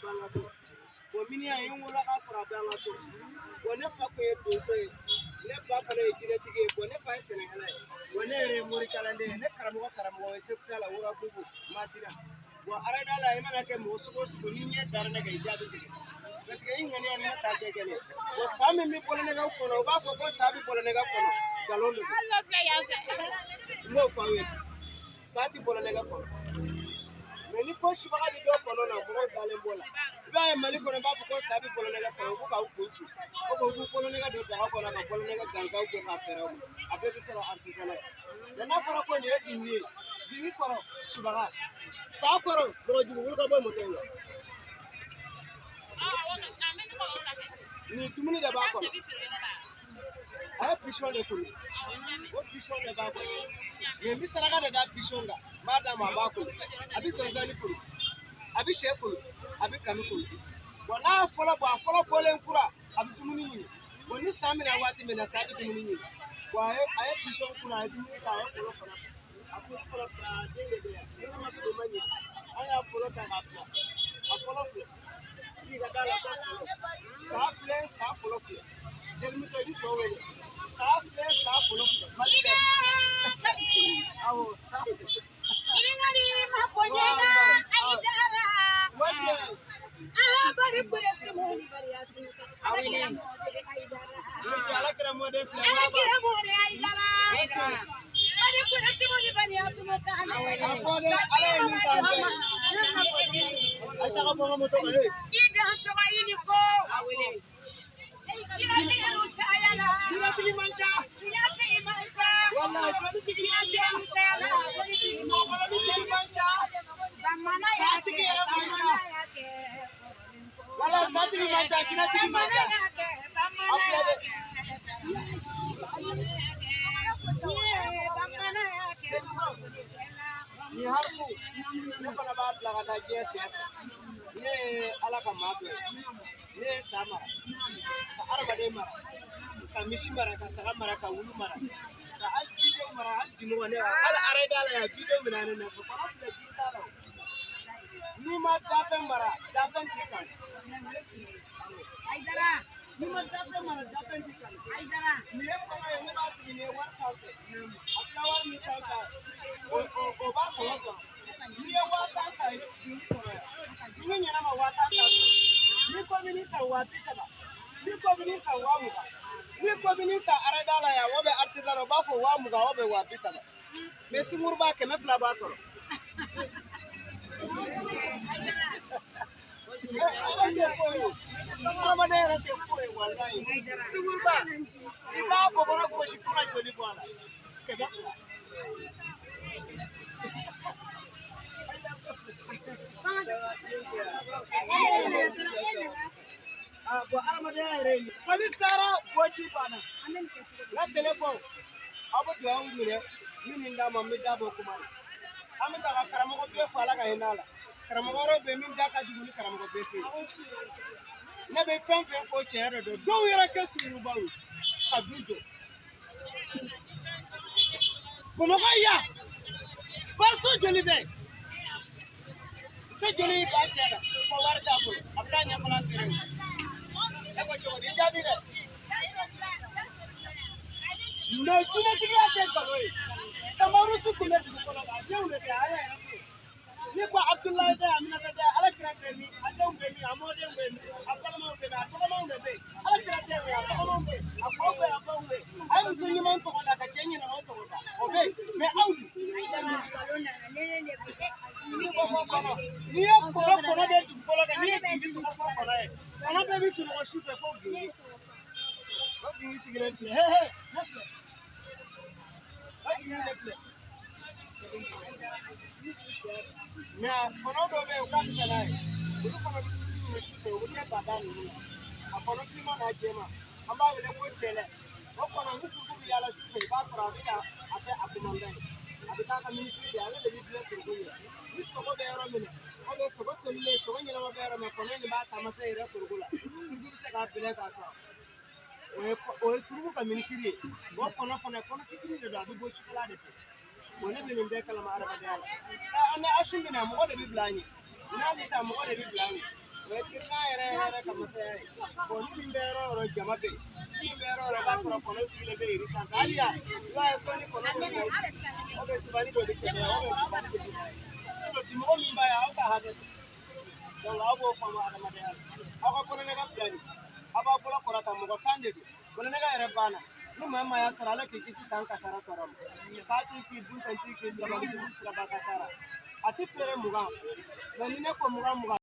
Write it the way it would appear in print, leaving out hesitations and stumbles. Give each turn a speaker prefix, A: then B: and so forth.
A: banga so ko mini ay wala ka sura banga so ko ne fa ko do so ne ba fa le jire tige ko ne fa Senegal ko ne re mori kalande ne karamo e sexual wura bubu masina wa arada la imana ke musuko suninye darna ga ijabu tige parce que ingani on ta ke kele ko sami mi pole ne ga fono ba fo ko sabi pole ne ga fono galondo Allah play out no fa we sati pole ne ga fono mais ni ko shiba ga do fono na mo dalen bola ba mali ko ba fo ko sabi pole ne ga fono ko ka kunchi ko ko pole ne ga do ta ko na ka pole ne ga ganza ko ka fera mo abe bi sero artisanal na fara ko ne dinni koro shiba ga sa koro do jugu ko bo mo tengo ni tumuni da ba ko ay pishon de kulu o pishon de ba ko ni mi saraka da pishon ga madam ba ko abi sonzani kulu abi shekulu abi kamikulu wala fola bolen kura abi tumuni ni woni samina wati mena sabi tumuni ni wa ay pishon kula abi ni ka ay fola abi fola de de ni ma ko mani ay fola ta ma fola sa folo fle del mi so di so we sa folo fle awo sa
B: Iringari maponyena aidara
A: waje
B: bari kure simoni bari asuka aidara
A: waje alakira mode fle
B: alakira mode aidara bari kure simoni bari asuka
A: afode ala ni ta acha ka bonga moto ka
B: ida so ayini ko awele Tirati mancha
A: wallahi ko tigi mancha
B: bamana
A: sati mancha kina tigi mancha ni harfu ne fana ba bila ka taa diɲɛ fɛ ne ye ala ka maa dɔ ye ne ye sa mara ka adamaden mara ka misi mara ka saga mara ka wulu mara ka hali jidenw mara hali dimɔgɔ ne hali arayida la yan jidenw bɛ na ne nɔfɛ kɔnɔ filɛ ji t'a la n'i ma dafɛn mara dafɛn t'i kan
B: aidara
A: n'i ma dafɛn mara dafɛn t'i kan
B: aidara
A: nin ye kɔnɔ ye ne b'a sigi nin ye wari sanfɛ a filɛ wari min sanfɛ o b'a sɔrɔ sɔrɔ n'i ye 5000 ta i bɛ sɔrɔ yan n'i ɲɛnama 5000 ta sɔrɔ n'i ko bɛ n'i san 200,000 n'i ko bɛ n'i san 20,000 n'i ko bɛ n'i san arayida la yan o bɛ artisan o b'a fɔ 20,000 o bɛ 200,000 mais sunkuruba 200 b'a sɔrɔ. Adamaden yɛrɛ tɛ foyi ye walayi sunkuruba i b'a bɔbɔra gosi fo ka joli bɔ a la 100. Bon adamadenya yɛrɛ ye fali sara bɔci banna n ka téléphone aw bɛ dugawu minɛ min d'a ma n bɛ da bɔ kuma na an bɛ taa ka karamɔgɔ bɛɛ fo ala ka hinɛ a la karamɔgɔ wɛrɛw bɛ min da ka jugu ni karamɔgɔ bɛɛ fɛ yen ne bɛ fɛn fɛn fɔ cɛ yɛrɛ dɔn dɔw yɛrɛ kɛ sungurubaw ye ka du jɔ bamakɔ yan pariso joli bɛ muso joli b'a cɛ la ko wari t'a bolo a bɛ taa ɲɛfɔla feere ne ko cogo di jaabi dɛ mais jinɛtigiya tɛ nkalon ye samarusu tun bɛ dugu kɔnɔ a denw de tɛ ala yɛrɛ ko ni ko Abdulayi tɛ Aminata tɛ Alakira tɛ min a denw bɛ min a mɔdenw bɛ min a balimaw bɛ min a tɔgɔmaw de bɛ yen Alakira tɛ min a tɔgɔmaw bɛ yen a faw bɛ yen a baw bɛ yen a ye muso ɲuman tɔgɔ da ka cɛ ɲɛnama tɔgɔ da o bɛ yen mais aw dun n'i ko ko kɔnɔ n'i ye kɔnɔ bɛ dugukolo kan n'i ye gindi tɔgɔ fɔ kɔnɔ ye kɔnɔ bɛɛ bɛ sunɔgɔ su fɛ fo gindi o gindi sigilen filɛ ne filɛ o gindi ne filɛ mais kɔnɔ dɔw bɛ yen u ka fisa n'a ye olu fana bɛ dumuni su fɛ u bɛ kɛ bada ninnu na a kɔnɔ finman n'a jɛman an b'a wele ko cɛlɛ o kɔnɔ ni sugu bɛ yaala su fɛ i b'a sɔrɔ a bɛ ka a kɛ a commandant ye a bɛ taa ka minisiri de ale de bɛ filɛ suruku ye ni sogo bɛ yɔrɔ min na o bɛ sogo tolilen sogo ɲɛnama bɛ yɔrɔ min kɔnɔ in de b'a taamase yɛrɛ suruku la suruku bɛ se k'a bɛlɛ k'a sɔrɔ o ye suruku ka minisiri ye o kɔnɔ fana kɔnɔ fitinin de don a bɛ bɔ sukala de fɛ bon ne bɛ nin bɛɛ kalama adamadenya la an ni asu min na mɔgɔ de bɛ bila an ye n'a bɛ taa mɔgɔ de bɛ bila an ye kirna yɛrɛ ka masaya ye bon ni min bɛ yɔrɔ o yɔrɔ jama bɛ yen min bɛ yɔrɔ o yɔrɔ b'a sɔrɔ kɔnɔ sigilen bɛ iri sanfɛ hali yan i b'a ye sɔnni kɔnɔ bɛ minɛ o bɛ tubani dɔ de kɛmɛ o bɛ tubani de kɛmɛ mɔgɔ min b'a ye aw ka hakɛ donc aw b'o faamu adamadenya la aw ka bɔlɔnɛgɛ filɛ nin aw b'a bolo kɔrɔta mɔgɔ 10 de don bɔlɔnɛgɛ yɛrɛ banna ni maa maa y'a sɔrɔ ala k'i kisi san kasara tɔɔrɔ ma saa t'i k'i dun tɛ t'i k'i dabali k'i siraba kasara a ti feere 20 mais ni ne ko 20